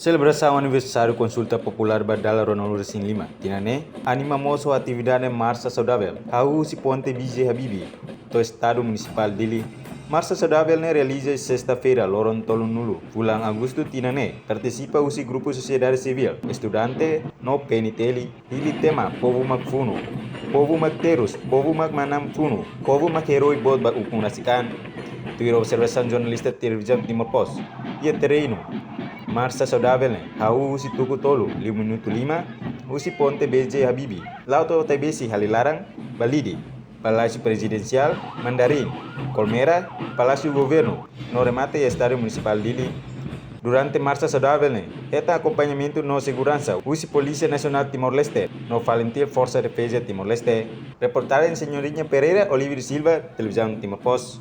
Celebração aniversário consulta popular Badala Ronaldo Resim Lima. Tinane, animamos a atividade Marcha Saudável. Hau si Ponte BJ Habibie, do Estado Municipal dele. Marcha Saudável ne realiza sexta-feira, Loron Tolun Nulu. Bulan Agosto tinane, participa usi grupo sociedade civil, estudante, no peniteli, hili tema, povo magfuno. Povo magterus, povo magmanam funo, povo magheroi bot ba upunasikan. Tuiro observação jornalista televisão Timor Post. Ia terreno. Marcha Saudável, hau usi Tuku Tolu, 5 minuto 5, usi Ponte BJ Habibie, Lauto TBC Halilarang, Balidi, Palácio Presidencial, Mandarim, Colmera, Palácio Governo, no remate Estádio Municipal Dili. Durante Marcha Saudável, eta acompanhamento no segurança, usi Polícia Nacional Timor-Leste, no Valentia Força Defesa Timor-Leste. Reportagem Senhorinha Pereira, Oliveira Silva, Televisão Timor Post.